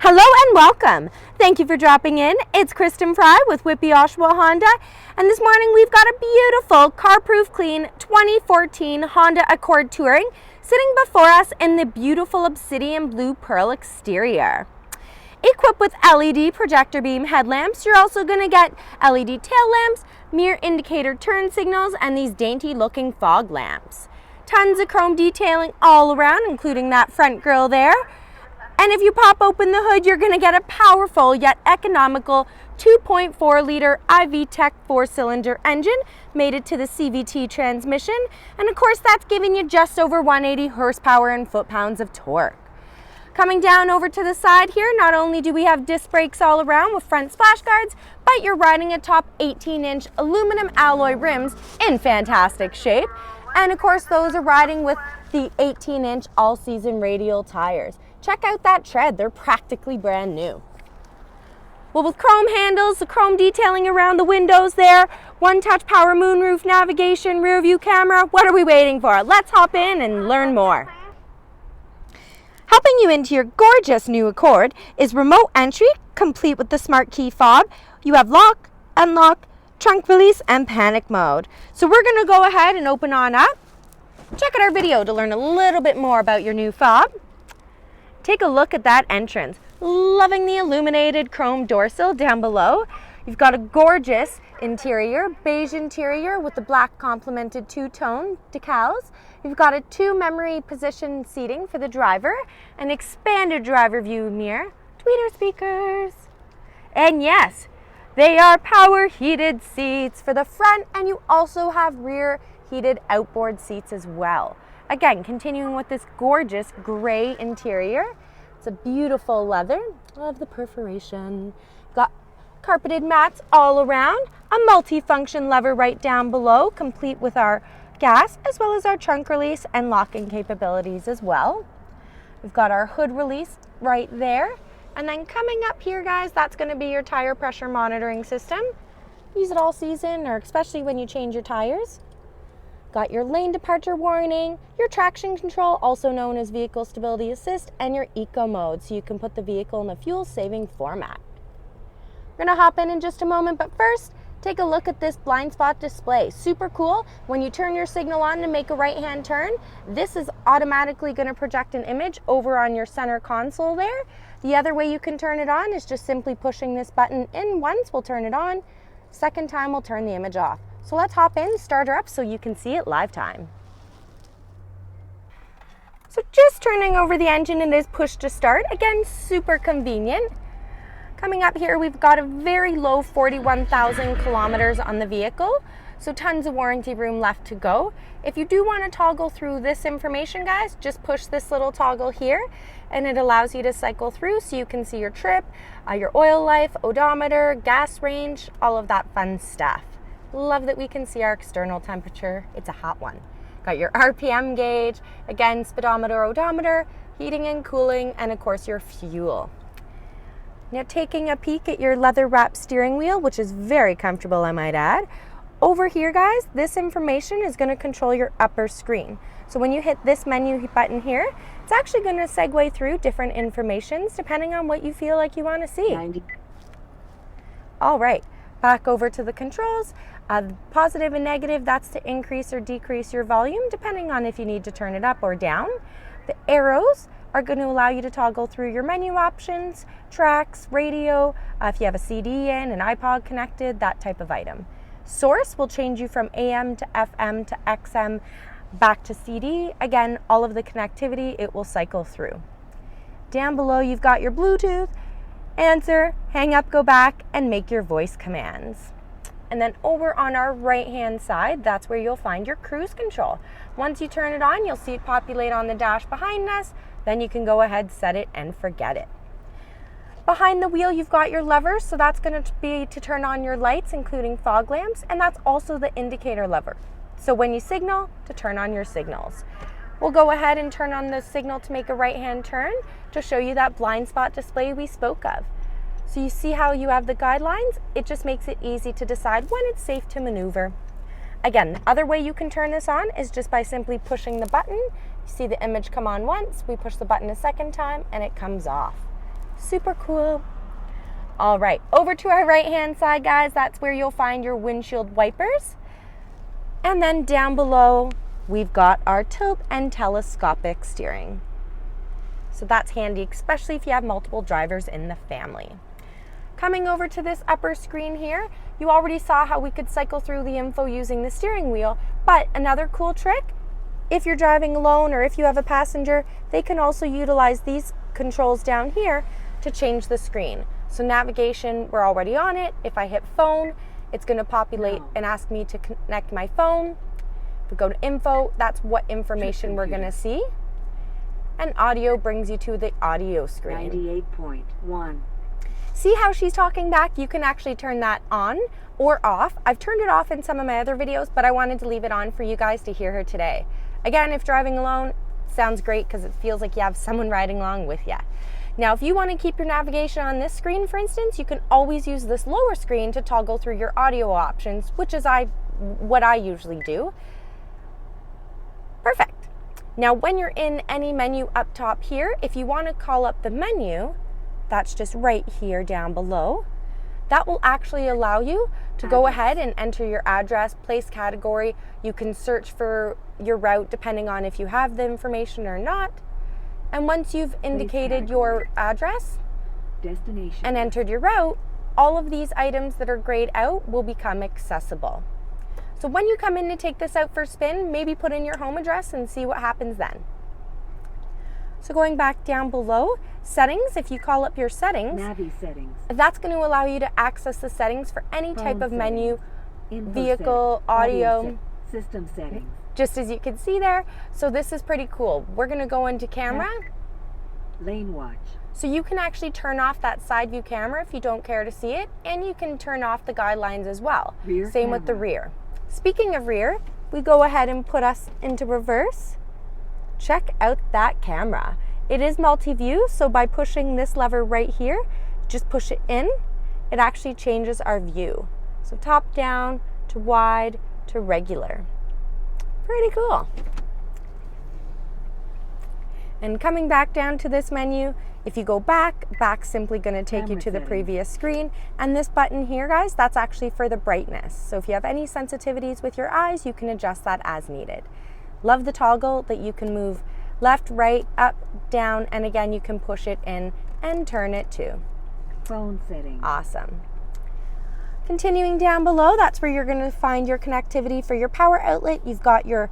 Hello and welcome. Thank you for dropping in. It's Kristen Fry with WHITBY Oshawa Honda, and this morning we've got a beautiful car-proof clean 2014 Honda Accord Touring sitting before us in the beautiful Obsidian Blue Pearl exterior. Equipped with LED projector beam headlamps, you're also going to get LED tail lamps, mirror indicator turn signals, and these dainty looking fog lamps. Tons of chrome detailing all around, including that front grille there. And if you pop open the hood, you're going to get a powerful yet economical 2.4 liter iVTEC 4-cylinder engine mated to the CVT transmission. And of course, that's giving you just over 180 horsepower and foot-pounds of torque. Coming down over to the side here, not only do we have disc brakes all around with front splash guards, but you're riding atop 18-inch aluminum alloy rims in fantastic shape. And of course, those are riding with the 18-inch all-season radial tires. Check out that tread, they're practically brand new. Well, with chrome handles, the chrome detailing around the windows there, one-touch power moonroof navigation, rear view camera, what are we waiting for? Let's hop in and learn more. Helping you into your gorgeous new Accord is remote entry, complete with the smart key fob. You have lock, unlock, trunk release, and panic mode. So we're gonna go ahead and open on up. Check out our video to learn a little bit more about your new fob. Take a look at that entrance. Loving the illuminated chrome door sill down below. You've got a gorgeous interior, beige interior with the black complemented two-tone decals. You've got a 2 memory position seating for the driver, an expanded driver view mirror, tweeter speakers. And yes, they are power heated seats for the front, and you also have rear heated outboard seats as well. Again, continuing with this gorgeous gray interior. It's a beautiful leather. Love the perforation. Got carpeted mats all around. A multi-function lever right down below, complete with our gas as well as our trunk release and locking capabilities as well. We've got our hood release right there. And then coming up here, guys, that's going to be your tire pressure monitoring system. Use it all season, or especially when you change your tires. Got your lane departure warning, your traction control, also known as vehicle stability assist, and your eco mode, so you can put the vehicle in a fuel saving format. We're gonna hop in just a moment, but first, take a look at this blind spot display. Super cool. When you turn your signal on to make a right hand turn, this is automatically gonna project an image over on your center console there. The other way you can turn it on is just simply pushing this button in once, we'll turn it on. Second time, we'll turn the image off. So let's hop in, start her up so you can see it live time. So just turning over the engine, it is push to start. Again, super convenient. Coming up here, we've got a very low 41,000 kilometers on the vehicle. So tons of warranty room left to go. If you do want to toggle through this information, guys, just push this little toggle here and it allows you to cycle through so you can see your trip, your oil life, odometer, gas range, all of that fun stuff. Love that we can see our external temperature. It's a hot one. Got your RPM gauge, again, speedometer, odometer, heating and cooling, and of course your fuel. Now taking a peek at your leather wrapped steering wheel, which is very comfortable, I might add. Over here, guys, this information is going to control your upper screen. So when you hit this menu button here, it's actually going to segue through different informations depending on what you feel like you want to see. 90. All right, back over to the controls. Positive and negative, that's to increase or decrease your volume depending on if you need to turn it up or down. The arrows are going to allow you to toggle through your menu options, tracks, radio, if you have a CD in, an iPod connected, that type of item. Source will change you from AM to FM to XM back to CD. Again, all of the connectivity, it will cycle through. Down below, you've got your Bluetooth, answer, hang up, go back, and make your voice commands. And then over on our right-hand side, that's where you'll find your cruise control. Once you turn it on, you'll see it populate on the dash behind us. Then you can go ahead, set it, and forget it. Behind the wheel, you've got your levers, so that's going to be to turn on your lights, including fog lamps, and that's also the indicator lever. So when you signal, to turn on your signals. We'll go ahead and turn on the signal to make a right-hand turn to show you that blind spot display we spoke of. So you see how you have the guidelines? It just makes it easy to decide when it's safe to maneuver. Again, the other way you can turn this on is just by simply pushing the button. You see the image come on once, we push the button a second time, and it comes off. Super cool. All right, over to our right-hand side, guys. That's where you'll find your windshield wipers. And then down below, we've got our tilt and telescopic steering. So that's handy, especially if you have multiple drivers in the family. Coming over to this upper screen here, you already saw how we could cycle through the info using the steering wheel, but another cool trick, if you're driving alone or if you have a passenger, they can also utilize these controls down here to change the screen. So navigation, we're already on it. If I hit phone, it's going to populate and ask me to connect my phone. If we go to info, that's what information we're going to see. And audio brings you to the audio screen. 98.1. See how she's talking back? You can actually turn that on or off. I've turned it off in some of my other videos, but I wanted to leave it on for you guys to hear her today. Again, if driving alone, sounds great because it feels like you have someone riding along with you. Now, if you want to keep your navigation on this screen, for instance, you can always use this lower screen to toggle through your audio options, which is what I usually do. Perfect. Now, when you're in any menu up top here, if you want to call up the menu, that's just right here down below. That will actually allow you to go ahead and enter your address, place category. You can search for your route depending on if you have the information or not. And once you've indicated your address destination and entered your route, all of these items that are grayed out will become accessible. So when you come in to take this out for a spin, maybe put in your home address and see what happens then. So going back down below, settings, if you call up your settings, Navi settings, that's going to allow you to access the settings for any type of menu, vehicle, settings, audio, system settings, just as you can see there. So this is pretty cool. We're going to go into camera. lane watch. So you can actually turn off that side view camera if you don't care to see it, and you can turn off the guidelines as well. Rear Same camera. with the rear. Speaking of rear, we go ahead and put us into reverse. Check out that camera. It is multi-view, so by pushing this lever right here, just push it in, it actually changes our view. So top down to wide to regular. Pretty cool. And coming back down to this menu, if you go back's simply going to take you to the previous screen. And this button here, guys, that's actually for the brightness. So if you have any sensitivities with your eyes, you can adjust that as needed. Love the toggle that you can move left, right, up, down, and again, you can push it in and turn it too. Phone settings. Awesome. Continuing down below, that's where you're going to find your connectivity for your power outlet. You've got your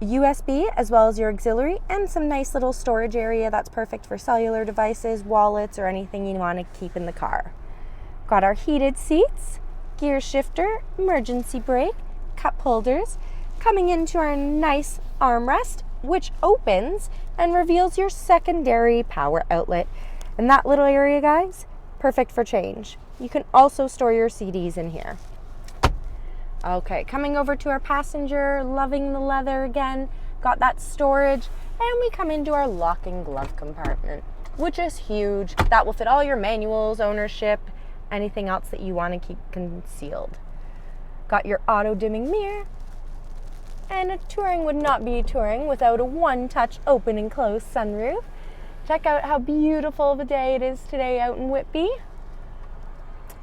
USB as well as your auxiliary and some nice little storage area that's perfect for cellular devices, wallets, or anything you want to keep in the car. Got our heated seats, gear shifter, emergency brake, cup holders, coming into our nice armrest, which opens and reveals your secondary power outlet. And that little area, guys, perfect for change. You can also store your CDs in here. Okay, coming over to our passenger, loving the leather again, got that storage, and we come into our locking glove compartment, which is huge. That will fit all your manuals, ownership, anything else that you want to keep concealed. Got your auto dimming mirror, and a touring would not be touring without a one-touch open and close sunroof. Check out how beautiful of a day it is today out in Whitby.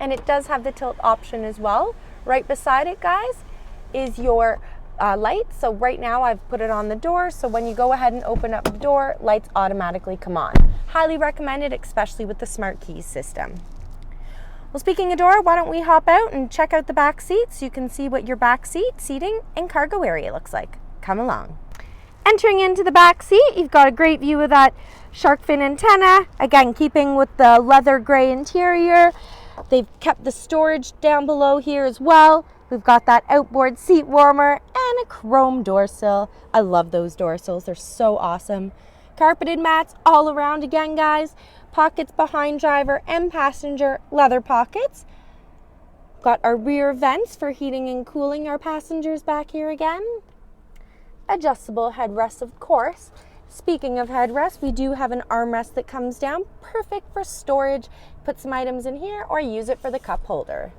And it does have the tilt option as well. Right beside it, guys, is your lights. So right now I've put it on the door, so when you go ahead and open up the door, lights automatically come on. Highly recommended, especially with the smart keys system. Well, speaking of door, why don't we hop out and check out the back seat so you can see what your back seat, seating, and cargo area looks like. Come along. Entering into the back seat, you've got a great view of that shark fin antenna. Again, keeping with the leather gray interior. They've kept the storage down below here as well. We've got that outboard seat warmer and a chrome door sill. I love those door sills. They're so awesome. Carpeted mats all around again, guys. Pockets behind driver and passenger, leather pockets. Got our rear vents for heating and cooling our passengers back here again. Adjustable headrests, of course. Speaking of headrests, we do have an armrest that comes down, perfect for storage. Put some items in here or use it for the cup holder.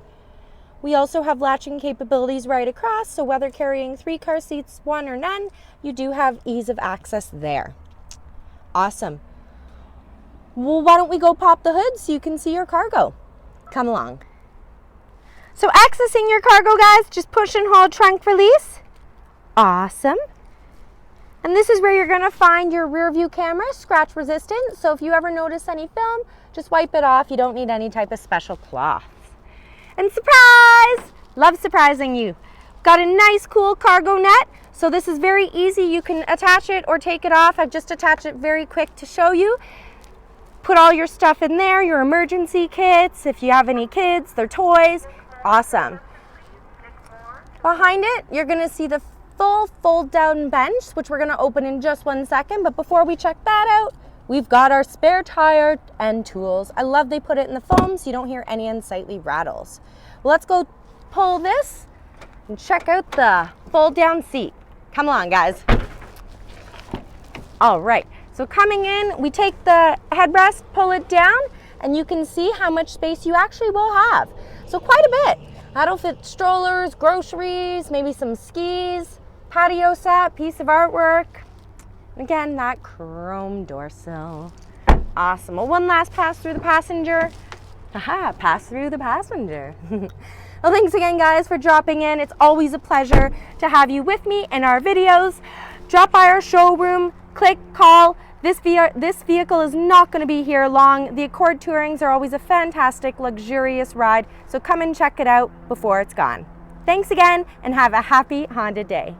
We also have latching capabilities right across, so whether carrying 3 car seats, 1 or none, you do have ease of access there. Awesome. Well, why don't we go pop the hood so you can see your cargo? Come along. So accessing your cargo, guys, just push and hold trunk release. Awesome. And this is where you're gonna find your rear view camera, scratch resistant. So if you ever notice any film, just wipe it off. You don't need any type of special cloth. And surprise! Love surprising you. Got a nice cool cargo net. So this is very easy. You can attach it or take it off. I've just attached it very quick to show you. Put all your stuff in there, your emergency kits, if you have any kids, their toys. Awesome. Behind it, you're gonna see the full fold down bench, which we're gonna open in just 1 second. But before we check that out, we've got our spare tire and tools. I love they put it in the foam so you don't hear any unsightly rattles. Well, let's go pull this and check out the fold down seat. Come along, guys. All right, so coming in, we take the headrest, pull it down, and you can see how much space you actually will have. So quite a bit. That'll fit strollers, groceries, maybe some skis, patio set, piece of artwork. Again, that chrome door sill. Awesome. Well, one last pass through the passenger. Aha, pass through the passenger. Well, thanks again, guys, for dropping in. It's always a pleasure to have you with me in our videos. Drop by our showroom, click, call. This vehicle is not going to be here long. The Accord Tourings are always a fantastic, luxurious ride, so come and check it out before it's gone. Thanks again, and have a happy Honda day.